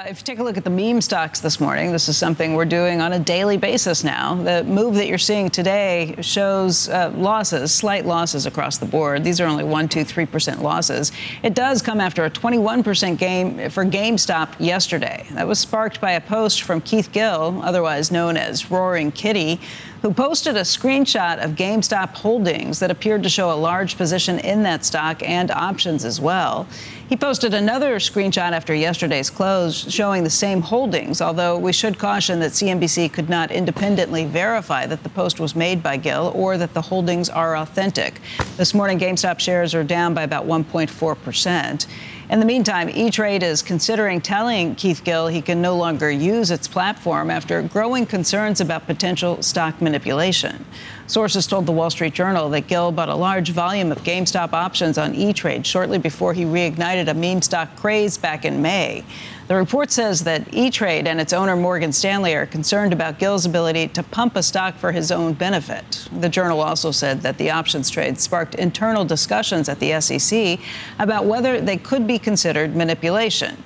If you take a look at the meme stocks this morning, this is something we're doing on a daily basis now. The move that you're seeing today shows losses, slight losses across the board. These are only 1%, 2%, 3% losses. It does come after a 21% gain for GameStop yesterday. That was sparked by a post from Keith Gill, otherwise known as Roaring Kitty, who posted a screenshot of GameStop holdings that appeared to show a large position in that stock and options as well. He posted another screenshot after yesterday's close showing the same holdings, although we should caution that CNBC could not independently verify that the post was made by Gill or that the holdings are authentic. This morning, GameStop shares are down by about 1.4%. In the meantime, E-Trade is considering telling Keith Gill he can no longer use its platform after growing concerns about potential stock manipulation. Sources told the Wall Street Journal that Gill bought a large volume of GameStop options on E-Trade shortly before he reignited a meme stock craze back in May. The report says that E-Trade and its owner Morgan Stanley are concerned about Gill's ability to pump a stock for his own benefit. The Journal also said that the options trade sparked internal discussions at the SEC about whether they could be considered manipulation.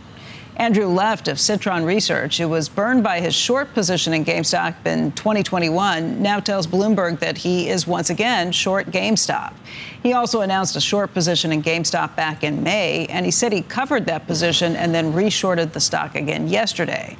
Andrew Left of Citron Research, who was burned by his short position in GameStop in 2021, now tells Bloomberg that he is once again short GameStop. He also announced a short position in GameStop back in May, and he said he covered that position and then re-shorted the stock again yesterday.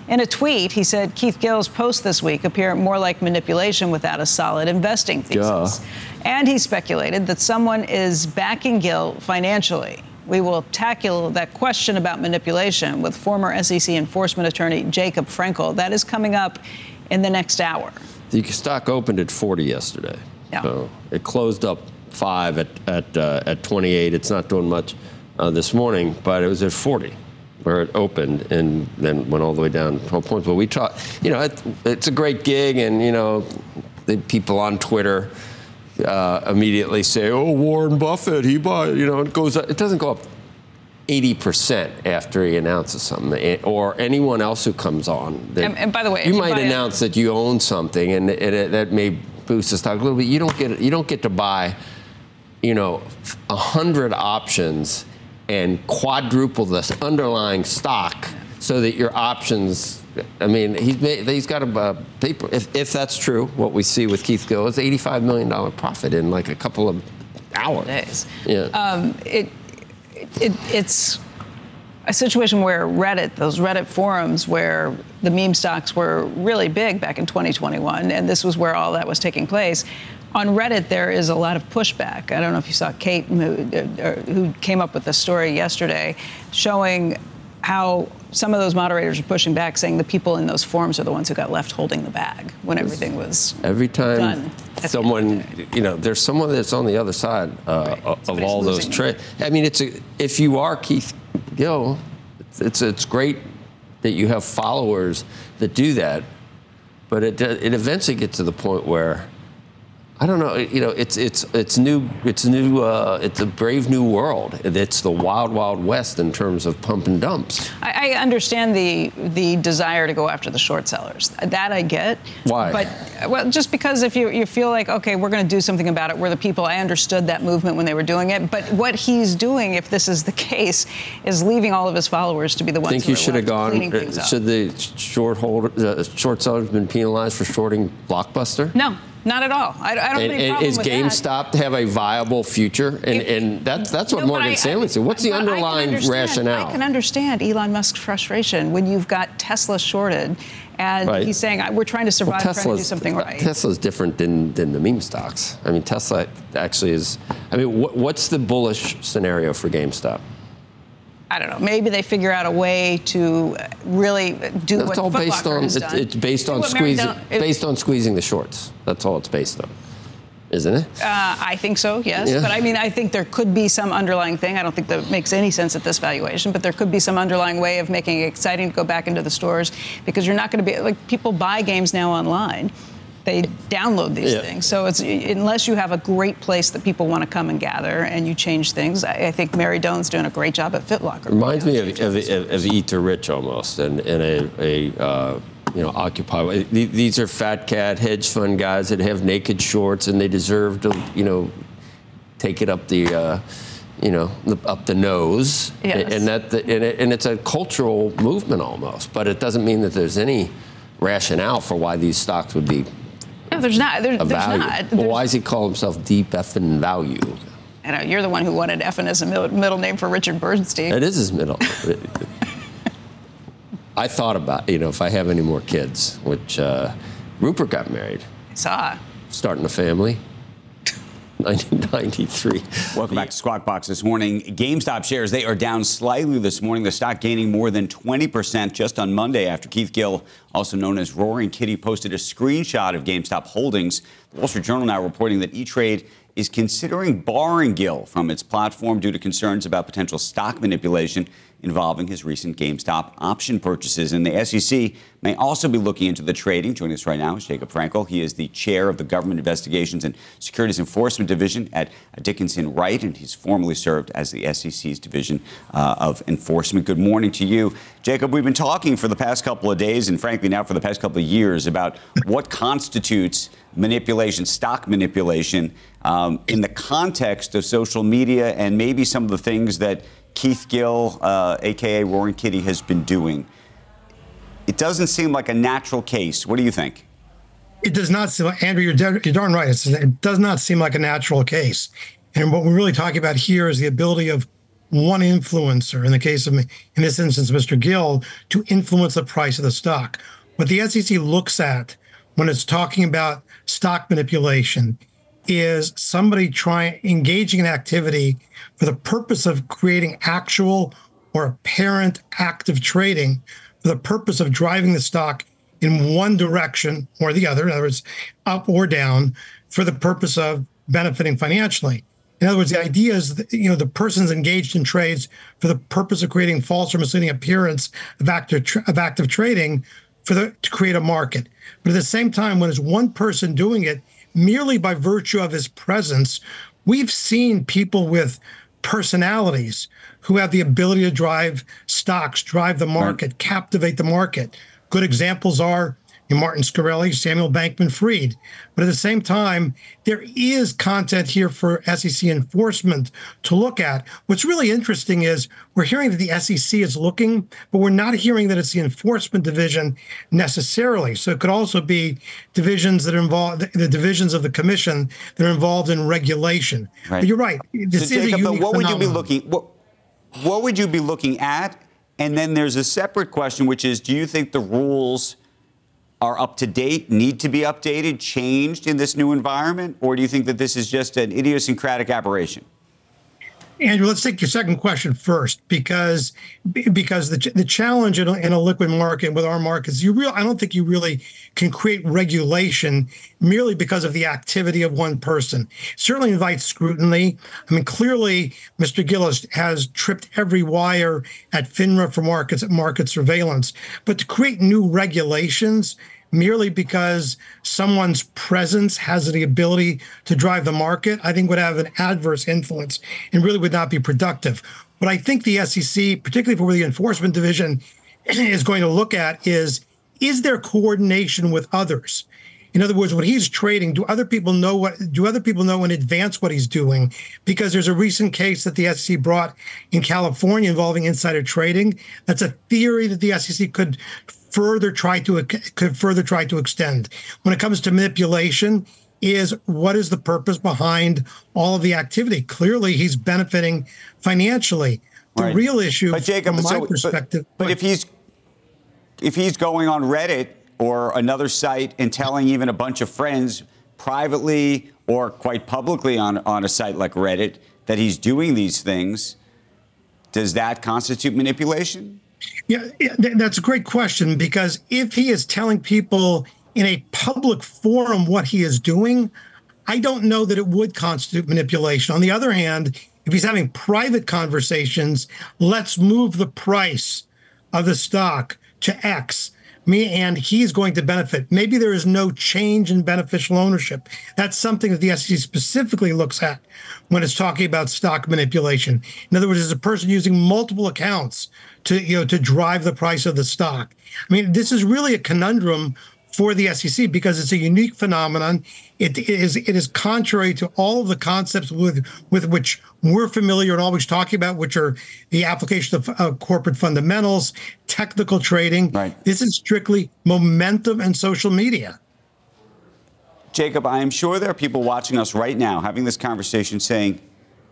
In a tweet, he said Keith Gill's posts this week appear more like manipulation without a solid investing thesis. And he speculated that someone is backing Gill financially. We will tackle that question about manipulation with former SEC enforcement attorney Jacob Frankel. That is coming up in the next hour. The stock opened at 40 yesterday. Yeah. So it closed up 5 at 28. It's not doing much this morning, but it was at 40 where it opened and then went all the way down 12 points. But we try, it's a great gig, and the people on Twitter immediately say, "Oh, Warren Buffett, he bought," it goes up. It doesn't go up 80% after he announces something, or anyone else who comes on. And by the way, you might announce that you own something, and that may boost the stock a little bit. You don't get to buy, 100 options and quadruple the underlying stock so that your options. I mean, he's got a paper. If that's true, what we see with Keith Gill is $85 million profit in like a couple of hours. Days. Yeah. It's a situation where those Reddit forums where the meme stocks were really big back in 2021, and this was where all that was taking place. On Reddit, there is a lot of pushback. I don't know if you saw Kate, who came up with the story yesterday, showing how some of those moderators are pushing back, saying the people in those forums are the ones who got left holding the bag when everything was every time done. Someone, there's someone that's on the other side of all those trades. I mean, if you are Keith Gill, it's great that you have followers that do that, but it eventually gets to the point where, I don't know. It's new. It's a brave new world. It's the wild, wild west in terms of pump and dumps. I understand the desire to go after the short sellers. That I get. Why? But just because if you feel like, okay, we're going to do something about it. We're the people. I understood that movement when they were doing it. But what he's doing, if this is the case, is leaving all of his followers to be the ones. Think who you should have gone. Should the short sellers been penalized for shorting Blockbuster? No. Not at all. I don't have any problem with that. Is GameStop to have a viable future? And that's what Morgan Stanley said. What's the underlying rationale? I can understand Elon Musk's frustration when you've got Tesla shorted, and he's saying, we're trying to survive, trying to do something right. Tesla's different than the meme stocks. I mean, Tesla actually is. I mean, what's the bullish scenario for GameStop? I don't know. Maybe they figure out a way to really do what Foot Locker has done. It's based on squeezing the shorts. That's all it's based on, isn't it? I think so, yes. Yeah. But I mean, I think there could be some underlying thing. I don't think that makes any sense at this valuation, but there could be some underlying way of making it exciting to go back into the stores, because you're not going to be like, people buy games now online. They download these things. So it's, unless you have a great place that people want to come and gather and you change things, I think Mary Doan's doing a great job at Foot Locker. Reminds me of Eat to Rich almost, and Occupy. These are fat cat hedge fund guys that have naked shorts, and they deserve to, take it up the up the nose, yes. and it's a cultural movement almost. But it doesn't mean that there's any rationale for why these stocks would be. No, there's not. There's not. Well, why does he call himself Deep Effin' Value? I know you're the one who wanted Effin as a middle name for Richard Bernstein. It is his middle. I thought about, if I have any more kids, which Rupert got married. I saw. Starting a family. 1993. Welcome back to Squawk Box this morning. GameStop shares, they are down slightly this morning. The stock gaining more than 20% just on Monday after Keith Gill, also known as Roaring Kitty, posted a screenshot of GameStop holdings. The Wall Street Journal now reporting that E-Trade is considering barring Gill from its platform due to concerns about potential stock manipulation involving his recent GameStop option purchases. And the SEC may also be looking into the trading. Joining us right now is Jacob Frankel. He is the chair of the Government Investigations and Securities Enforcement Division at Dickinson Wright, and he's formerly served as the SEC's Division of Enforcement. Good morning to you. Jacob, we've been talking for the past couple of days, and frankly now for the past couple of years, about what constitutes manipulation, stock manipulation, in the context of social media and maybe some of the things that Keith Gill, a.k.a. Roaring Kitty, has been doing. It doesn't seem like a natural case. What do you think? It does not seem like, Andrew, you're darn right. It does not seem like a natural case. And what we're really talking about here is the ability of one influencer, in the case of, in this instance, Mr. Gill, to influence the price of the stock. What the SEC looks at when it's talking about stock manipulation is somebody engaging in activity for the purpose of creating actual or apparent active trading for the purpose of driving the stock in one direction or the other, in other words, up or down, for the purpose of benefiting financially. In other words, the idea is that, the person's engaged in trades for the purpose of creating false or misleading appearance of active trading to create a market. But at the same time, when there's one person doing it, merely by virtue of his presence, we've seen people with personalities who have the ability to drive stocks, drive the market, captivate the market. Good examples are Martin Shkreli, Samuel Bankman-Fried. But at the same time, there is content here for SEC enforcement to look at. What's really interesting is we're hearing that the SEC is looking, but we're not hearing that it's the enforcement division necessarily. So it could also be divisions that are involved, the divisions of the commission that are involved in regulation. Right. But you're right. This is Jacob, a unique what would phenomenon. you be looking? What would you be looking at? And then there's a separate question, which is, do you think the rules are up to date, need to be updated, changed in this new environment? Or do you think that this is just an idiosyncratic aberration? Andrew, let's take your second question first, because the challenge in a liquid market with our markets, I don't think you really can create regulation merely because of the activity of one person. It certainly invites scrutiny. I mean, clearly, Mr. Gill has tripped every wire at FINRA for market surveillance. But to create new regulations merely because someone's presence has the ability to drive the market, I think would have an adverse influence and really would not be productive. What I think the SEC, particularly for the enforcement division, is going to look at is there coordination with others? In other words, when he's trading, do other people know in advance what he's doing? Because there's a recent case that the SEC brought in California involving insider trading. That's a theory that the SEC could further try to extend. When it comes to manipulation, what is the purpose behind all of the activity? Clearly, he's benefiting financially. The real issue, but Jacob, from my perspective, but if he's going on Reddit or another site and telling even a bunch of friends privately or quite publicly on a site like Reddit that he's doing these things, does that constitute manipulation? Yeah, that's a great question, because if he is telling people in a public forum what he is doing, I don't know that it would constitute manipulation. On the other hand, if he's having private conversations, let's move the price of the stock to X, and he's going to benefit. Maybe there is no change in beneficial ownership. That's something that the SEC specifically looks at when it's talking about stock manipulation. In other words, there's a person using multiple accounts to drive the price of the stock. I mean, this is really a conundrum for the SEC because it's a unique phenomenon. It is contrary to all of the concepts with which we're familiar and always talking about, which are the application of corporate fundamentals, technical trading. Right. This is strictly momentum and social media. Jacob, I am sure there are people watching us right now having this conversation saying,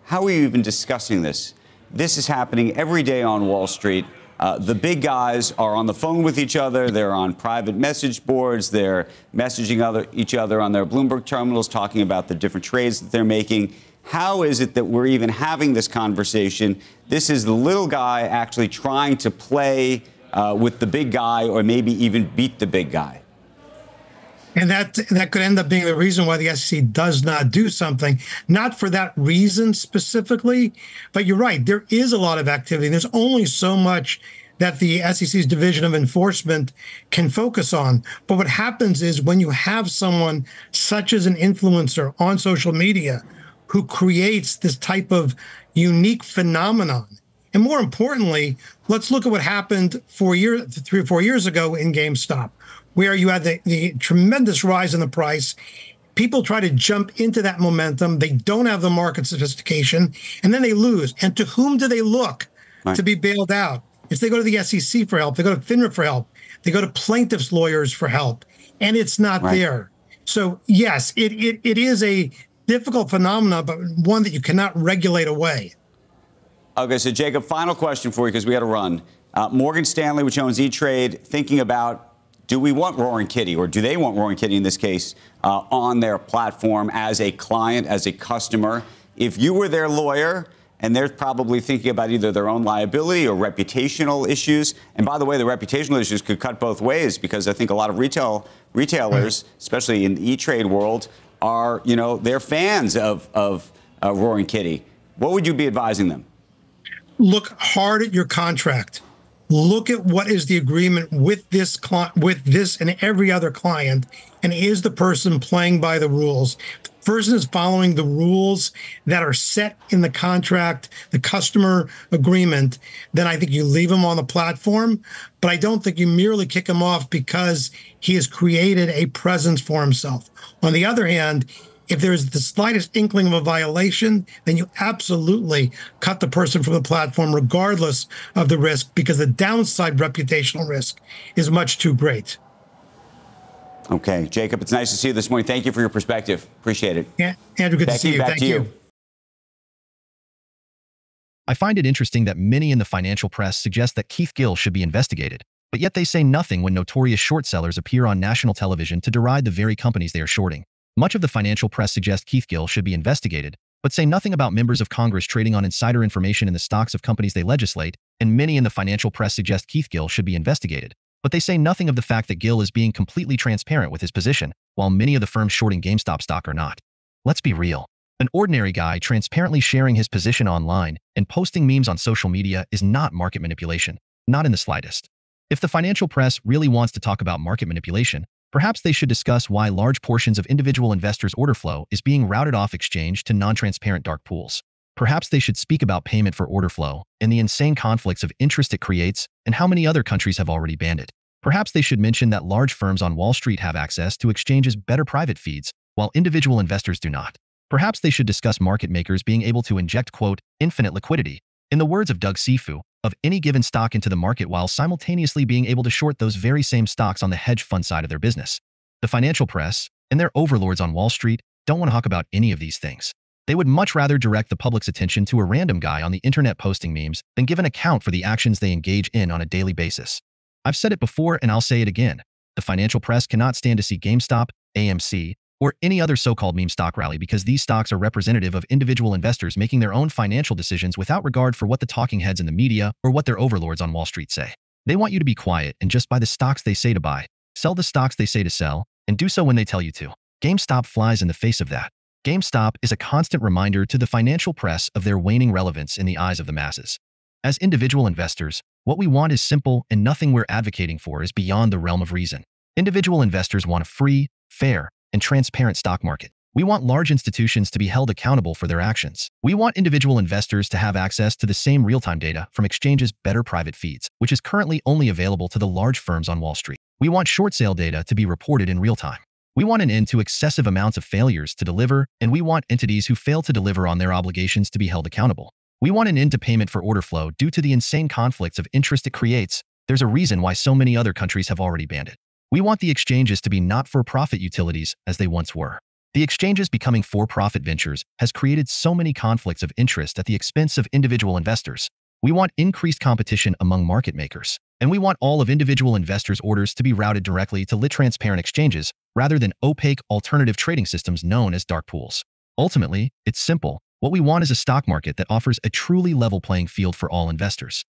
how are you even discussing this? This is happening every day on Wall Street. The big guys are on the phone with each other. They're on private message boards. They're messaging each other on their Bloomberg terminals, talking about the different trades that they're making. How is it that we're even having this conversation? This is the little guy actually trying to play with the big guy or maybe even beat the big guy. And that could end up being the reason why the SEC does not do something, not for that reason specifically. But you're right, there is a lot of activity. There's only so much that the SEC's Division of Enforcement can focus on. But what happens is when you have someone such as an influencer on social media who creates this type of unique phenomenon, and more importantly, let's look at what happened 3 or 4 years ago in GameStop, where you had the tremendous rise in the price. People try to jump into that momentum. They don't have the market sophistication, and then they lose. And to whom do they look to be bailed out? It's they go to the SEC for help. They go to FINRA for help. They go to plaintiffs' lawyers for help, and it's not there. So, yes, it is a difficult phenomenon, but one that you cannot regulate away. Okay, so, Jacob, final question for you because we got to run. Morgan Stanley, which owns E-Trade, thinking about, do we want Roaring Kitty, or do they want Roaring Kitty in this case, on their platform as a client, as a customer? If you were their lawyer, and they're probably thinking about either their own liability or reputational issues. And by the way, the reputational issues could cut both ways because I think a lot of retailers, especially in the E-Trade world, are, they're fans of Roaring Kitty. What would you be advising them? Look hard at your contract. Look at what is the agreement with this and every other client, and is the person playing by the rules? If the person is following the rules that are set in the contract, the customer agreement, then I think you leave him on the platform. But I don't think you merely kick him off because he has created a presence for himself. On the other hand, if there is the slightest inkling of a violation, then you absolutely cut the person from the platform regardless of the risk, because the downside reputational risk is much too great. Okay, Jacob, it's nice to see you this morning. Thank you for your perspective. Appreciate it. Yeah, Andrew, good to see you. Thank you. I find it interesting that many in the financial press suggest that Keith Gill should be investigated, but yet they say nothing when notorious short sellers appear on national television to deride the very companies they are shorting. Much of the financial press suggests Keith Gill should be investigated, but say nothing about members of Congress trading on insider information in the stocks of companies they legislate, and many in the financial press suggest Keith Gill should be investigated, but they say nothing of the fact that Gill is being completely transparent with his position, while many of the firms shorting GameStop stock are not. Let's be real. An ordinary guy transparently sharing his position online and posting memes on social media is not market manipulation, not in the slightest. If the financial press really wants to talk about market manipulation, perhaps they should discuss why large portions of individual investors' order flow is being routed off exchange to non-transparent dark pools. Perhaps they should speak about payment for order flow and the insane conflicts of interest it creates and how many other countries have already banned it. Perhaps they should mention that large firms on Wall Street have access to exchanges' better private feeds, while individual investors do not. Perhaps they should discuss market makers being able to inject, quote, infinite liquidity, in the words of Doug Sifu, of any given stock into the market while simultaneously being able to short those very same stocks on the hedge fund side of their business. The financial press and their overlords on Wall Street don't want to talk about any of these things. They would much rather direct the public's attention to a random guy on the internet posting memes than give an account for the actions they engage in on a daily basis. I've said it before and I'll say it again. The financial press cannot stand to see GameStop, AMC, or any other so-called meme stock rally because these stocks are representative of individual investors making their own financial decisions without regard for what the talking heads in the media or what their overlords on Wall Street say. They want you to be quiet and just buy the stocks they say to buy, sell the stocks they say to sell, and do so when they tell you to. GameStop flies in the face of that. GameStop is a constant reminder to the financial press of their waning relevance in the eyes of the masses. As individual investors, what we want is simple, and nothing we're advocating for is beyond the realm of reason. Individual investors want a free, fair, and transparent stock market. We want large institutions to be held accountable for their actions. We want individual investors to have access to the same real-time data from exchanges' better private feeds, which is currently only available to the large firms on Wall Street. We want short sale data to be reported in real time. We want an end to excessive amounts of failures to deliver, and we want entities who fail to deliver on their obligations to be held accountable. We want an end to payment for order flow due to the insane conflicts of interest it creates. There's a reason why so many other countries have already banned it. We want the exchanges to be not-for-profit utilities as they once were. The exchanges becoming for-profit ventures has created so many conflicts of interest at the expense of individual investors. We want increased competition among market makers. And we want all of individual investors' orders to be routed directly to lit transparent exchanges rather than opaque alternative trading systems known as dark pools. Ultimately, it's simple. What we want is a stock market that offers a truly level playing field for all investors.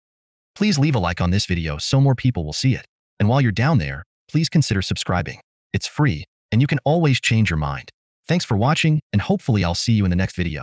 Please leave a like on this video so more people will see it. And while you're down there, please consider subscribing. It's free, and you can always change your mind. Thanks for watching, and hopefully I'll see you in the next video.